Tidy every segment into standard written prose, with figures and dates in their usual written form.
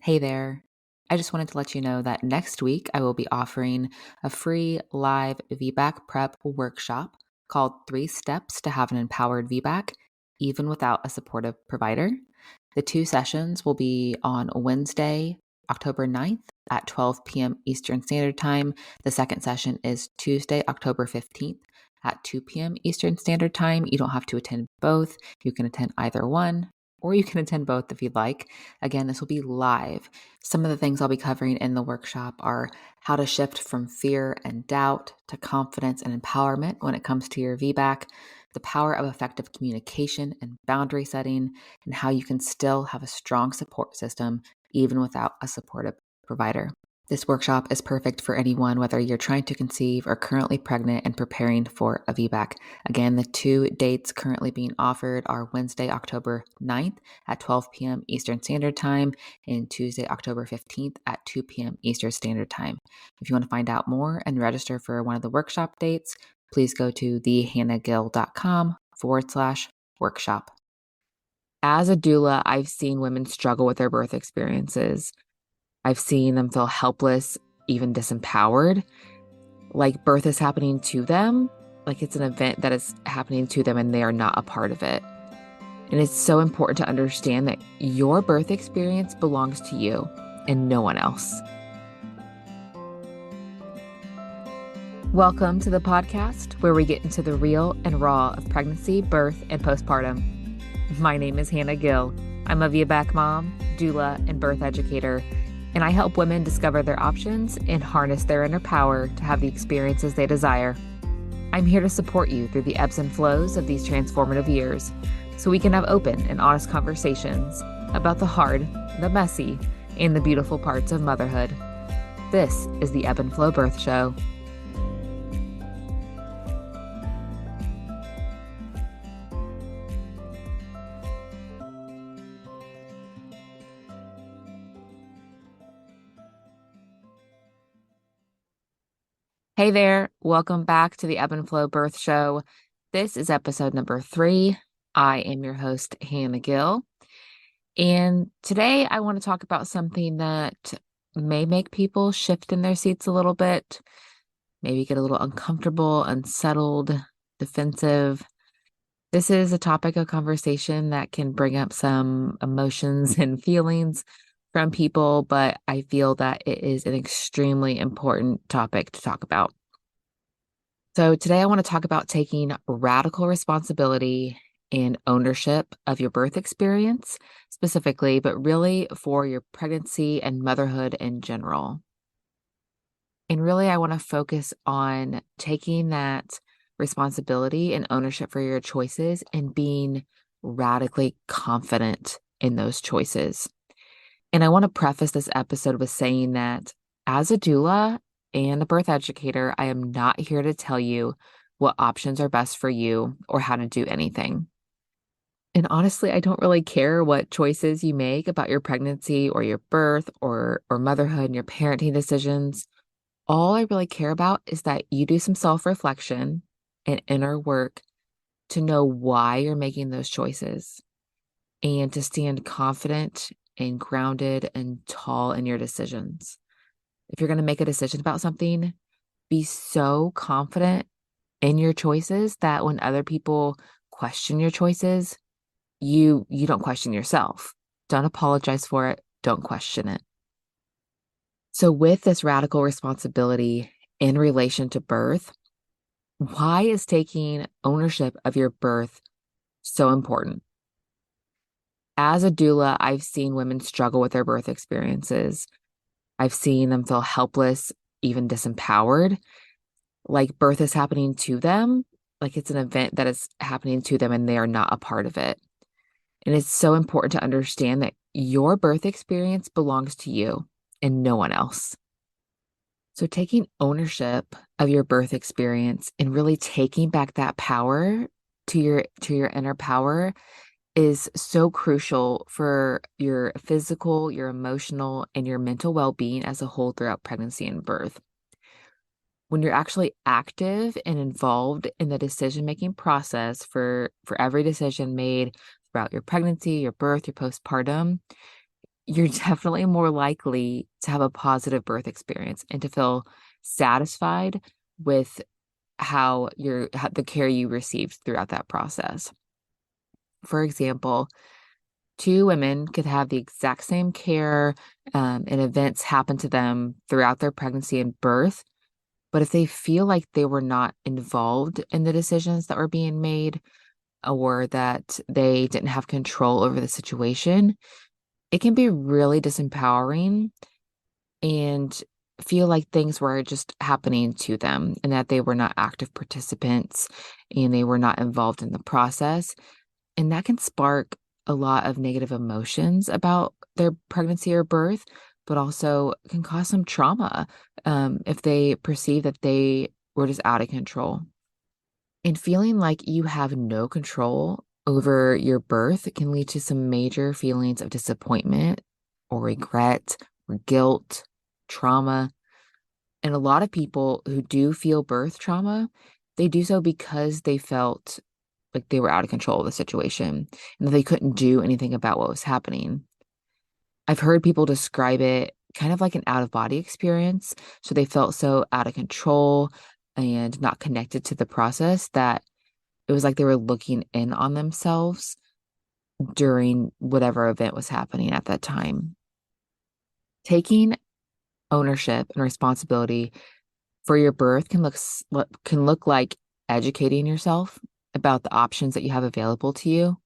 Hey there. I just wanted to let you know that next week I will be offering a free live VBAC prep workshop called Three Steps to Have an Empowered VBAC, even without a supportive provider. The two sessions will be on Wednesday, October 9th at 12 p.m. Eastern Standard Time. The second session is Tuesday, October 15th at 2 p.m. Eastern Standard Time. You don't have to attend both. You can attend either one, or you can attend both if you'd like. Again, this will be live. Some of the things I'll be covering in the workshop are how to shift from fear and doubt to confidence and empowerment when it comes to your VBAC, the power of effective communication and boundary setting, and how you can still have a strong support system even without a supportive provider. This workshop is perfect for anyone, whether you're trying to conceive or currently pregnant and preparing for a VBAC. Again, the two dates currently being offered are Wednesday, October 9th at 12 p.m. Eastern Standard Time and Tuesday, October 15th at 2 p.m. Eastern Standard Time. If you want to find out more and register for one of the workshop dates, please go to thehannahgill.com/workshop. As a doula, I've seen women struggle with their birth experiences. I've seen them feel helpless, even disempowered, like birth is happening to them, like it's an event that is happening to them and they are not a part of it. And it's so important to understand that your birth experience belongs to you and no one else. Welcome to the podcast where we get into the real and raw of pregnancy, birth, and postpartum. My name is Hannah Gill. I'm a VBAC mom, doula, and birth educator, and I help women discover their options and harness their inner power to have the experiences they desire. I'm here to support you through the ebbs and flows of these transformative years so we can have open and honest conversations about the hard, the messy, and the beautiful parts of motherhood. This is the Ebb and Flow Birth Show. Hey there, welcome back to the Ebb and Flow Birth Show. This is episode number 3. I am your host, Hannah Gill. And today I want to talk about something that may make people shift in their seats a little bit, maybe get a little uncomfortable, unsettled, defensive. This is a topic of conversation that can bring up some emotions and feelings from people, but I feel that it is an extremely important topic to talk about. So today I want to talk about taking radical responsibility and ownership of your birth experience specifically, but really for your pregnancy and motherhood in general. And really, I want to focus on taking that responsibility and ownership for your choices and being radically confident in those choices. And I want to preface this episode with saying that as a doula and a birth educator, I am not here to tell you what options are best for you or how to do anything. And honestly, I don't really care what choices you make about your pregnancy or your birth or motherhood and your parenting decisions. All I really care about is that you do some self-reflection and inner work to know why you're making those choices and to stand confident and grounded and tall in your decisions. If you're going to make a decision about something, be so confident in your choices that when other people question your choices, you don't question yourself. Don't apologize for it. Don't question it. So with this radical responsibility in relation to birth, why is taking ownership of your birth so important? As a doula, I've seen women struggle with their birth experiences. I've seen them feel helpless, even disempowered, like birth is happening to them, like it's an event that is happening to them and they are not a part of it. And it's so important to understand that your birth experience belongs to you and no one else. So taking ownership of your birth experience and really taking back that power to your inner power is so crucial for your physical, your emotional, and your mental well-being as a whole throughout pregnancy and birth. When you're actually active and involved in the decision-making process for every decision made throughout your pregnancy, your birth, your postpartum, you're definitely more likely to have a positive birth experience and to feel satisfied with how the care you received throughout that process. For example, two women could have the exact same care, and events happen to them throughout their pregnancy and birth. But if they feel like they were not involved in the decisions that were being made, or that they didn't have control over the situation, it can be really disempowering and feel like things were just happening to them and that they were not active participants and they were not involved in the process. And that can spark a lot of negative emotions about their pregnancy or birth, but also can cause some trauma, if they perceive that they were just out of control. And feeling like you have no control over your birth can lead to some major feelings of disappointment or regret or guilt, trauma. And a lot of people who do feel birth trauma, they do so because they felt like they were out of control of the situation and that they couldn't do anything about what was happening. I've heard people describe it kind of like an out of body experience. So they felt so out of control and not connected to the process that it was like they were looking in on themselves during whatever event was happening at that time. Taking ownership and responsibility for your birth can look like educating yourself about the options that you have available to you.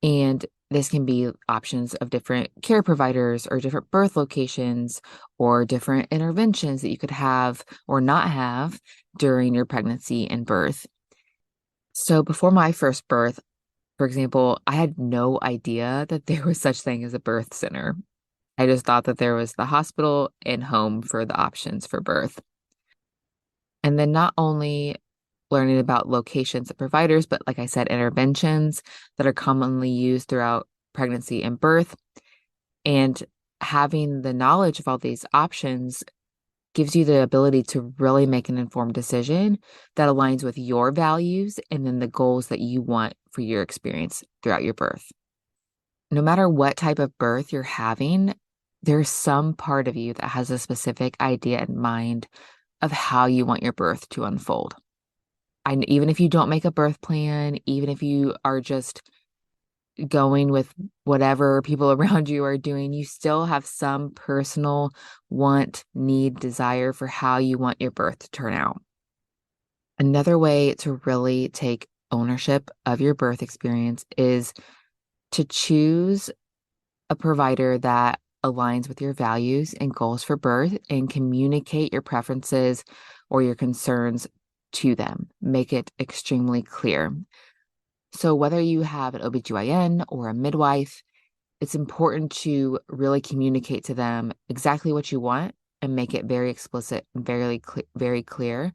And this can be options of different care providers or different birth locations or different interventions that you could have or not have during your pregnancy and birth. So before my first birth, for example, I had no idea that there was such thing as a birth center. I just thought that there was the hospital and home for the options for birth. And then not only learning about locations and providers, but like I said, interventions that are commonly used throughout pregnancy and birth. And having the knowledge of all these options gives you the ability to really make an informed decision that aligns with your values and then the goals that you want for your experience throughout your birth. No matter what type of birth you're having, there's some part of you that has a specific idea in mind of how you want your birth to unfold. Even if you don't make a birth plan, even if you are just going with whatever people around you are doing, you still have some personal want, need, desire for how you want your birth to turn out. Another way to really take ownership of your birth experience is to choose a provider that aligns with your values and goals for birth and communicate your preferences or your concerns to them. Make it extremely clear. So whether you have an OBGYN or a midwife, it's important to really communicate to them exactly what you want and make it very explicit and very clear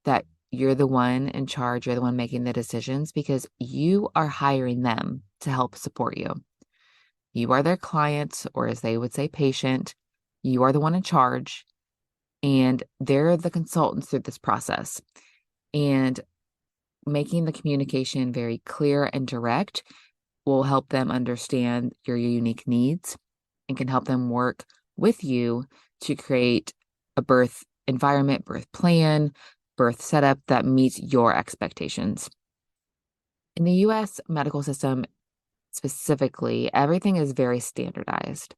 that you're the one in charge, you're the one making the decisions because you are hiring them to help support you. You are their client, or as they would say, patient. You are the one in charge, and they're the consultants through this process. And making the communication very clear and direct will help them understand your unique needs and can help them work with you to create a birth environment, birth plan, birth setup that meets your expectations. In the US medical system specifically, everything is very standardized.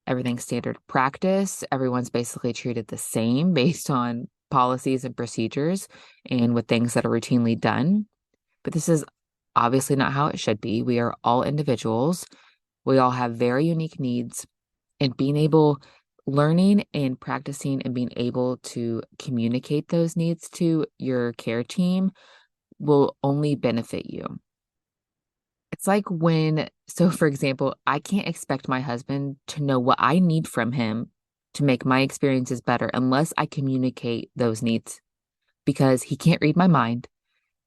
Everything's standard practice. Everyone's basically treated the same based on policies and procedures and with things that are routinely done. But this is obviously not how it should be. We are all individuals. We all have very unique needs, and learning and practicing and being able to communicate those needs to your care team will only benefit you. It's like so for example, I can't expect my husband to know what I need from him to make my experiences better unless I communicate those needs because he can't read my mind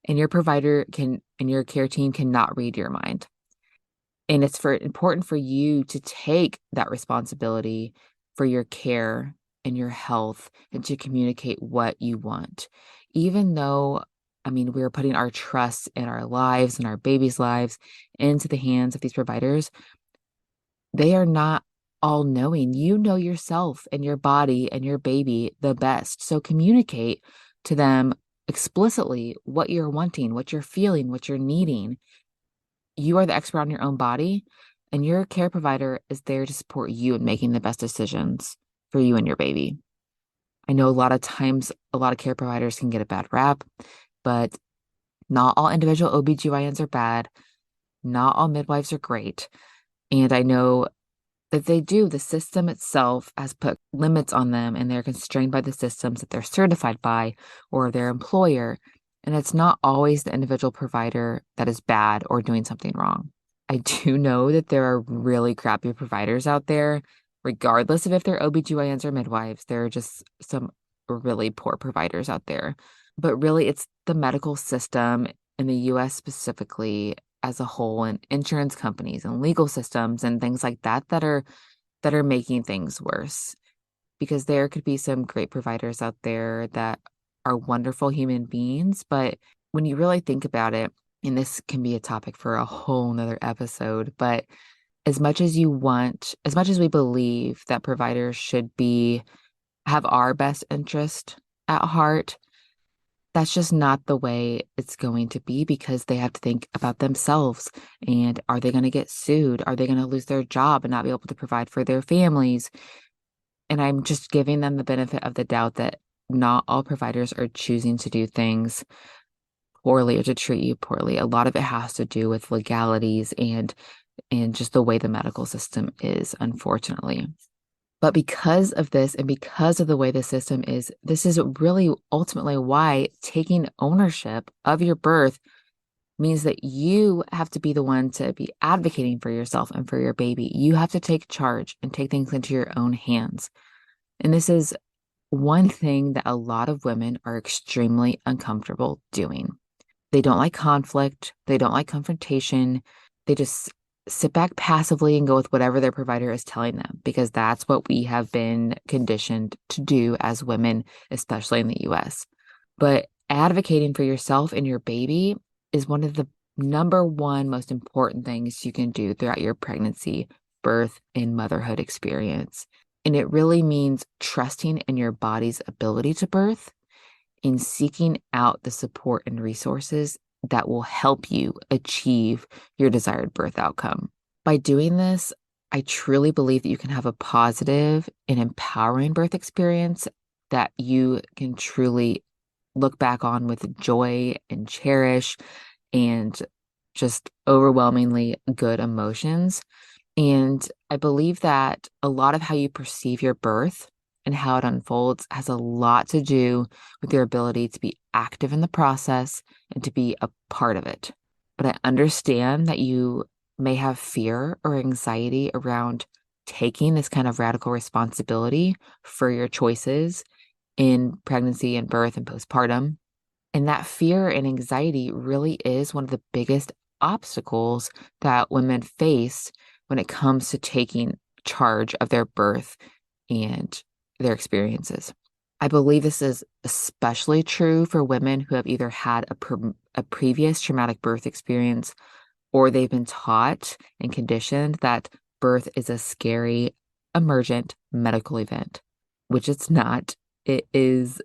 and your care team cannot read your mind. And it's important for you to take that responsibility for your care and your health and to communicate what you want. Even though, I mean, we're putting our trust in our lives and our babies' lives into the hands of these providers, They are not all knowing. You know yourself and your body and your baby the best. So communicate to them explicitly what you're wanting, what you're feeling, what you're needing. You are the expert on your own body, and your care provider is there to support you in making the best decisions for you and your baby. I know a lot of times a lot of care providers can get a bad rap, but not all individual OBGYNs are bad. Not all midwives are great. And I know that they do. The system itself has put limits on them and they're constrained by the systems that they're certified by or their employer. And it's not always the individual provider that is bad or doing something wrong. I do know that there are really crappy providers out there, regardless of if they're OBGYNs or midwives. There are just some really poor providers out there. But really, it's the medical system in the US specifically as a whole, and insurance companies and legal systems and things like that that are making things worse. Because there could be some great providers out there that are wonderful human beings, but when you really think about it, and this can be a topic for a whole nother episode, but as much as we believe that providers should be have our best interest at heart, that's just not the way it's going to be because they have to think about themselves. And are they going to get sued? Are they going to lose their job and not be able to provide for their families? And I'm just giving them the benefit of the doubt that not all providers are choosing to do things poorly or to treat you poorly. A lot of it has to do with legalities and just the way the medical system is, unfortunately. But because of this and because of the way the system is, this is really ultimately why taking ownership of your birth means that you have to be the one to be advocating for yourself and for your baby. You have to take charge and take things into your own hands. And this is one thing that a lot of women are extremely uncomfortable doing. They don't like conflict, they don't like confrontation. They just sit back passively and go with whatever their provider is telling them because that's what we have been conditioned to do as women, especially in the US. But advocating for yourself and your baby is one of the number one most important things you can do throughout your pregnancy, birth, and motherhood experience. And it really means trusting in your body's ability to birth in seeking out the support and resources that will help you achieve your desired birth outcome. By doing this, I truly believe that you can have a positive and empowering birth experience that you can truly look back on with joy and cherish and just overwhelmingly good emotions. And I believe that a lot of how you perceive your birth and how it unfolds has a lot to do with your ability to be active in the process and to be a part of it. But I understand that you may have fear or anxiety around taking this kind of radical responsibility for your choices in pregnancy and birth and postpartum. And that fear and anxiety really is one of the biggest obstacles that women face when it comes to taking charge of their birth and their experiences. I believe this is especially true for women who have either had a previous traumatic birth experience or they've been taught and conditioned that birth is a scary, emergent medical event, which it's not. It is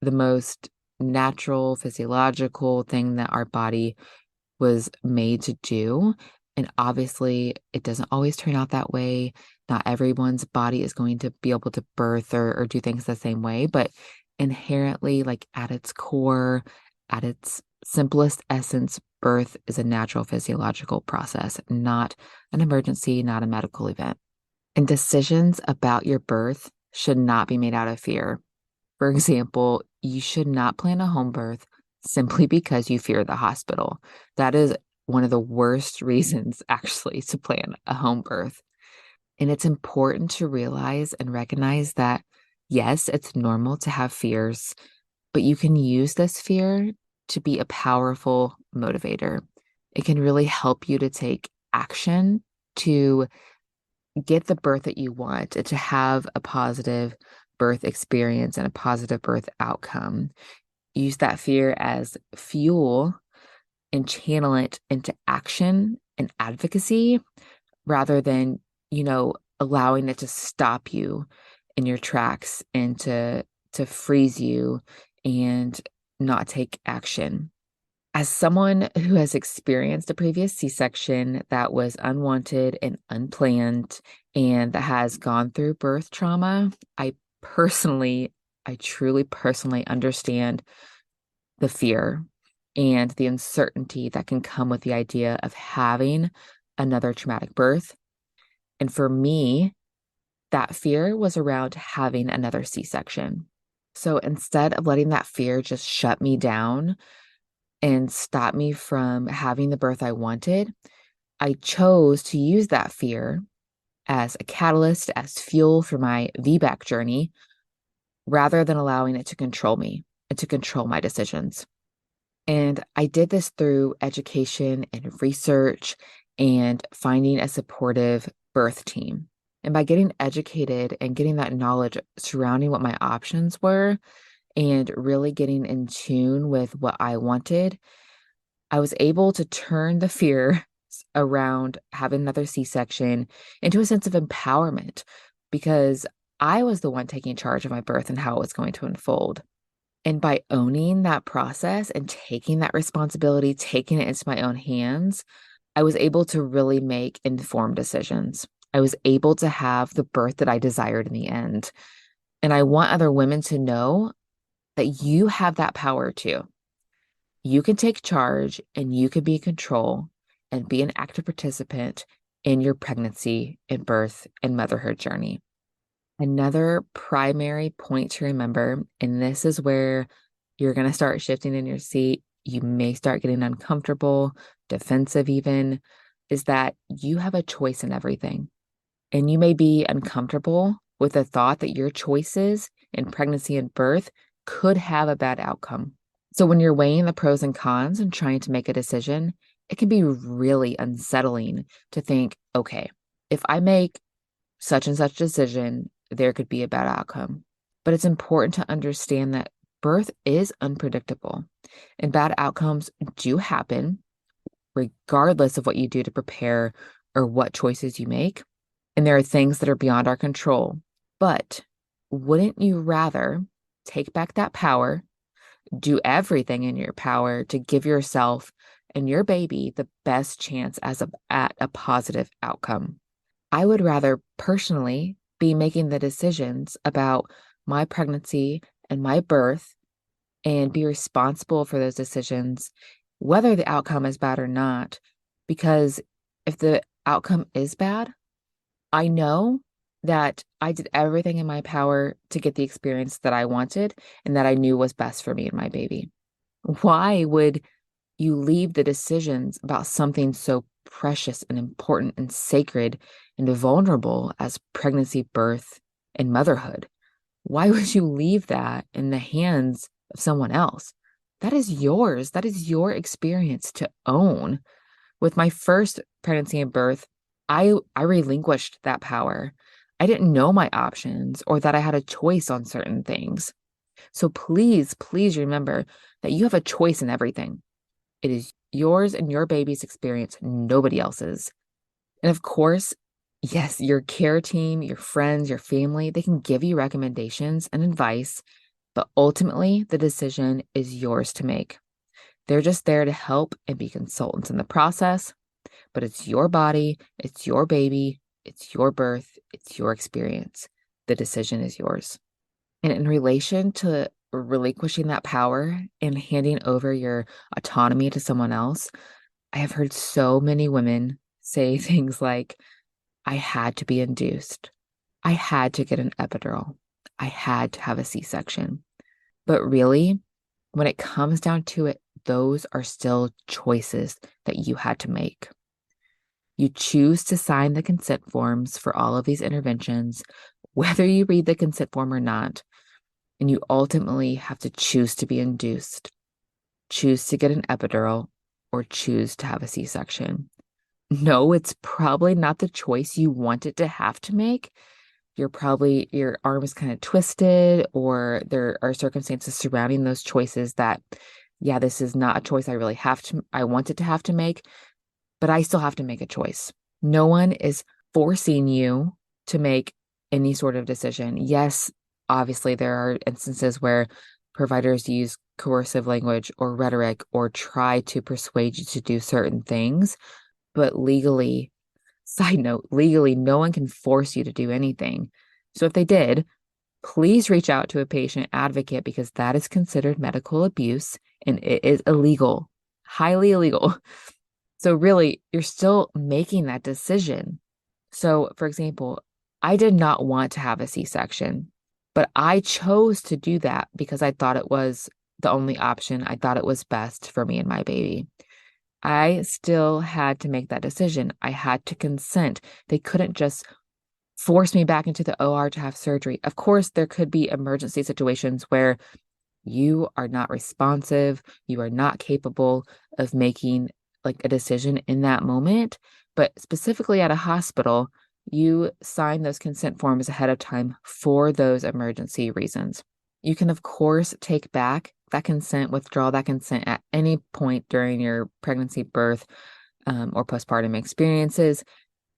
the most natural, physiological thing that our body was made to do. And obviously, it doesn't always turn out that way. Not everyone's body is going to be able to birth or do things the same way, but inherently, like at its core, at its simplest essence, birth is a natural physiological process, not an emergency, not a medical event. And decisions about your birth should not be made out of fear. For example, you should not plan a home birth simply because you fear the hospital. That is one of the worst reasons, actually, to plan a home birth. And it's important to realize and recognize that, yes, it's normal to have fears, but you can use this fear to be a powerful motivator. It can really help you to take action to get the birth that you want and to have a positive birth experience and a positive birth outcome. Use that fear as fuel and channel it into action and advocacy rather than allowing it to stop you in your tracks and to freeze you and not take action. As someone who has experienced a previous C-section that was unwanted and unplanned and that has gone through birth trauma, I truly personally understand the fear and the uncertainty that can come with the idea of having another traumatic birth. And for me, that fear was around having another C-section. So instead of letting that fear just shut me down and stop me from having the birth I wanted, I chose to use that fear as a catalyst, as fuel for my VBAC journey, rather than allowing it to control me and to control my decisions. And I did this through education and research and finding a supportive birth team. And by getting educated and getting that knowledge surrounding what my options were and really getting in tune with what I wanted, I was able to turn the fear around having another C-section into a sense of empowerment because I was the one taking charge of my birth and how it was going to unfold. And by owning that process and taking that responsibility, taking it into my own hands, I was able to really make informed decisions. I was able to have the birth that I desired in the end. And I want other women to know that you have that power too. You can take charge and you can be in control and be an active participant in your pregnancy and birth and motherhood journey. Another primary point to remember, and this is where you're going to start shifting in your seat, you may start getting uncomfortable, defensive even, is that you have a choice in everything. And you may be uncomfortable with the thought that your choices in pregnancy and birth could have a bad outcome. So when you're weighing the pros and cons and trying to make a decision, it can be really unsettling to think, okay, if I make such and such decision, there could be a bad outcome. But it's important to understand that birth is unpredictable and bad outcomes do happen regardless of what you do to prepare or what choices you make. And there are things that are beyond our control. But wouldn't you rather take back that power, do everything in your power to give yourself and your baby the best chance at a positive outcome? I would rather personally be making the decisions about my pregnancy and my birth and be responsible for those decisions, whether the outcome is bad or not. Because if the outcome is bad, I know that I did everything in my power to get the experience that I wanted and that I knew was best for me and my baby. Why would you leave the decisions about something so precious and important and sacred and vulnerable as pregnancy, birth, and motherhood? Why would you leave that in the hands of someone else? That is yours. That is your experience to own. With my first pregnancy and birth, I relinquished that power. I didn't know my options or that I had a choice on certain things. So please, please remember that you have a choice in everything. It is yours and your baby's experience, nobody else's. And of course, yes, your care team, your friends, your family, they can give you recommendations and advice, but ultimately the decision is yours to make. They're just there to help and be consultants in the process, but it's your body, it's your baby, it's your birth, it's your experience. The decision is yours. And in relation to relinquishing that power and handing over your autonomy to someone else, I have heard so many women say things like, I had to be induced. I had to get an epidural. I had to have a C-section. But really, when it comes down to it, those are still choices that you had to make. You choose to sign the consent forms for all of these interventions, whether you read the consent form or not. And you ultimately have to choose to be induced, choose to get an epidural, or choose to have a C-section. No, it's probably not the choice you wanted to have to make. Your arm is kind of twisted, or there are circumstances surrounding those choices that, yeah, this is not a choice I wanted to have to make, but I still have to make a choice. No one is forcing you to make any sort of decision. Yes, obviously, there are instances where providers use coercive language or rhetoric or try to persuade you to do certain things, but legally, side note, legally, no one can force you to do anything. So if they did, please reach out to a patient advocate because that is considered medical abuse and it is illegal, highly illegal. So really, you're still making that decision. So, for example, I did not want to have a C-section, but I chose to do that because I thought it was the only option. I thought it was best for me and my baby. I still had to make that decision. I had to consent. They couldn't just force me back into the OR to have surgery. Of course, there could be emergency situations where you are not responsive, you are not capable of making like a decision in that moment. But specifically at a hospital, you sign those consent forms ahead of time for those emergency reasons. You can, of course, take back that consent, withdraw that consent at any point during your pregnancy, birth, or postpartum experiences.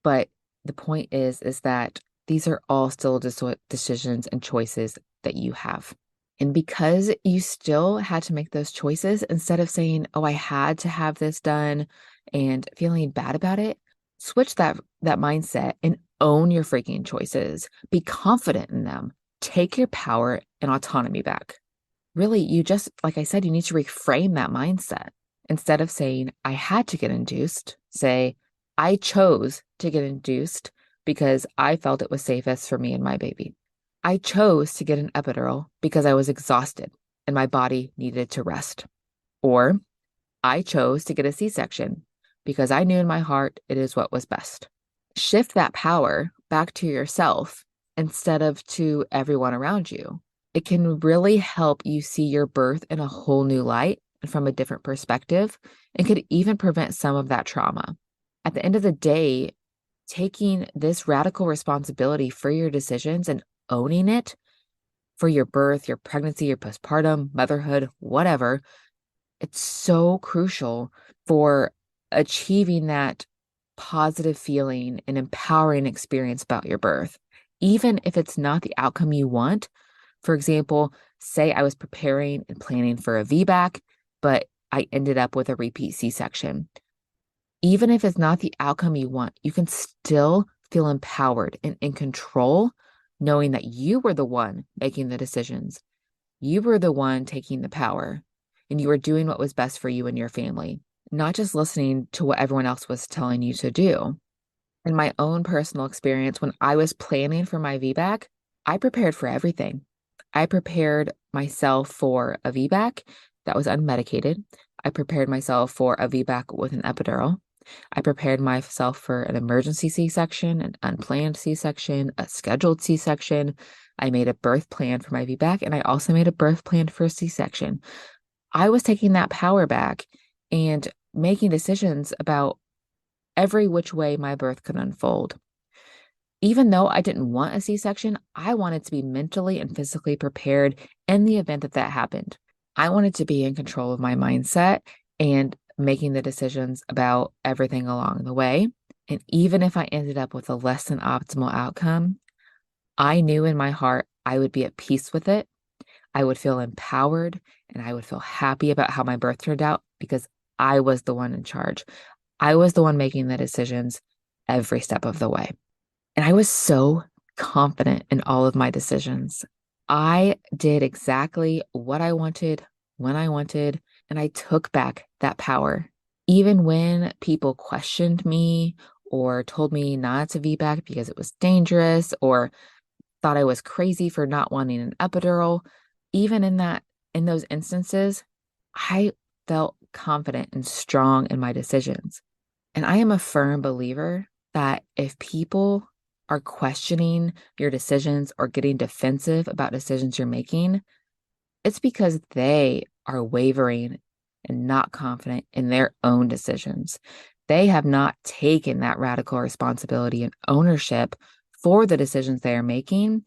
But the point is that these are all still decisions and choices that you have. And because you still had to make those choices, instead of saying, oh, I had to have this done and feeling bad about it, switch that mindset and own your freaking choices. Be confident in them. Take your power and autonomy back. Really, you just, like I said, you need to reframe that mindset. Instead of saying, I had to get induced, say, I chose to get induced because I felt it was safest for me and my baby. I chose to get an epidural because I was exhausted and my body needed to rest. Or I chose to get a C-section because I knew in my heart it is what was best. Shift that power back to yourself instead of to everyone around you. It can really help you see your birth in a whole new light and from a different perspective, and could even prevent some of that trauma. At the end of the day, taking this radical responsibility for your decisions and owning it for your birth, your pregnancy, your postpartum, motherhood, whatever, it's so crucial for achieving that positive feeling and empowering experience about your birth, even if it's not the outcome you want. For example, say I was preparing and planning for a VBAC, but I ended up with a repeat C-section. Even if it's not the outcome you want, you can still feel empowered and in control, knowing that you were the one making the decisions. You were the one taking the power, and you were doing what was best for you and your family, not just listening to what everyone else was telling you to do. In my own personal experience, when I was planning for my VBAC, I prepared for everything. I prepared myself for a VBAC that was unmedicated. I prepared myself for a VBAC with an epidural. I prepared myself for an emergency C-section, an unplanned C-section, a scheduled C-section. I made a birth plan for my VBAC, and I also made a birth plan for a C-section. I was taking that power back and making decisions about every which way my birth could unfold. Even though I didn't want a C-section, I wanted to be mentally and physically prepared in the event that that happened. I wanted to be in control of my mindset and making the decisions about everything along the way. And even if I ended up with a less than optimal outcome, I knew in my heart I would be at peace with it. I would feel empowered and I would feel happy about how my birth turned out because I was the one in charge. I was the one making the decisions every step of the way. And I was so confident in all of my decisions. I did exactly what I wanted, when I wanted, and I took back that power. Even when people questioned me or told me not to VBAC because it was dangerous or thought I was crazy for not wanting an epidural, even in those instances, I felt confident and strong in my decisions. And I am a firm believer that if people are questioning your decisions or getting defensive about decisions you're making, it's because they are wavering and not confident in their own decisions. They have not taken that radical responsibility and ownership for the decisions they are making.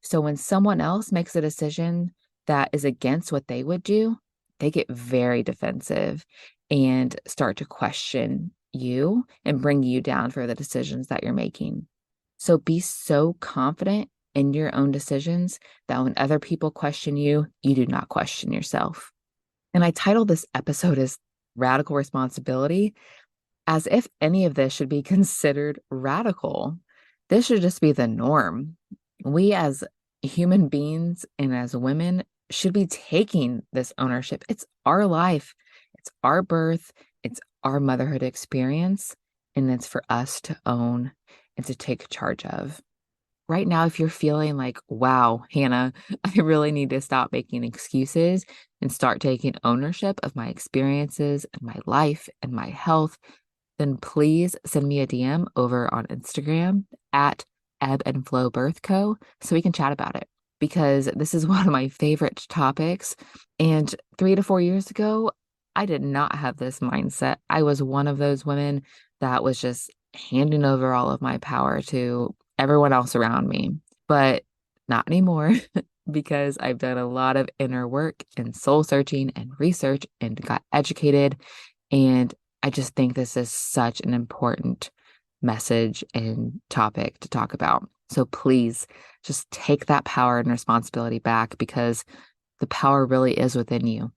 So when someone else makes a decision that is against what they would do, they get very defensive and start to question you and bring you down for the decisions that you're making. So be so confident in your own decisions that when other people question you, you do not question yourself. And I titled this episode as Radical Responsibility, as if any of this should be considered radical. This should just be the norm. We as human beings and as women should be taking this ownership. It's our life, it's our birth, it's our motherhood experience, and it's for us to own and to take charge of. Right now, if you're feeling like, wow, Hannah, I really need to stop making excuses and start taking ownership of my experiences and my life and my health, then please send me a DM over on Instagram at Ebb and Flow Birth Co. so we can chat about it, because this is one of my favorite topics. And 3 to 4 years ago, I did not have this mindset. I was one of those women that was just handing over all of my power to everyone else around me, but not anymore because I've done a lot of inner work and soul searching and research and got educated. And I just think this is such an important message and topic to talk about. So please just take that power and responsibility back, because the power really is within you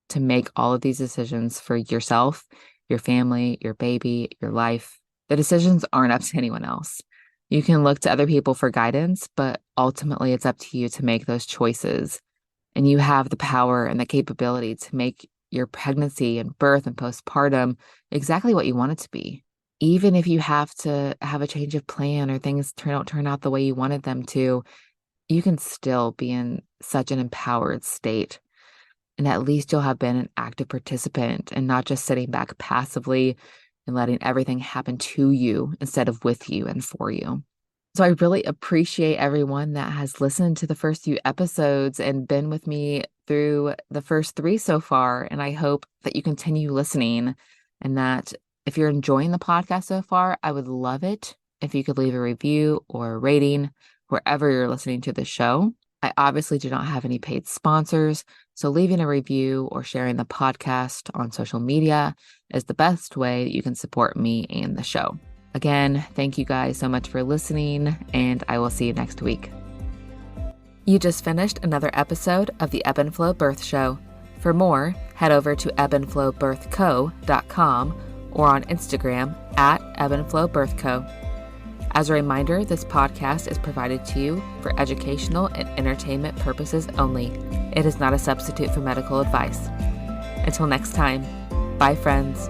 to make all of these decisions for yourself, your family, your baby, your life. The decisions aren't up to anyone else. You can look to other people for guidance, but ultimately it's up to you to make those choices. And you have the power and the capability to make your pregnancy and birth and postpartum exactly what you want it to be. Even if you have to have a change of plan or things turn out the way you wanted them to, you can still be in such an empowered state. And at least you'll have been an active participant and not just sitting back passively and letting everything happen to you instead of with you and for you. So I really appreciate everyone that has listened to the first few episodes and been with me through the first 3 so far. And I hope that you continue listening, and that if you're enjoying the podcast so far, I would love it if you could leave a review or a rating wherever you're listening to the show. I obviously do not have any paid sponsors, so leaving a review or sharing the podcast on social media is the best way that you can support me and the show. Again, thank you guys so much for listening, and I will see you next week. You just finished another episode of the Ebb and Flow Birth Show. For more, head over to ebbandflowbirthco.com or on Instagram at ebbandflowbirthco. As a reminder, this podcast is provided to you for educational and entertainment purposes only. It is not a substitute for medical advice. Until next time, bye friends.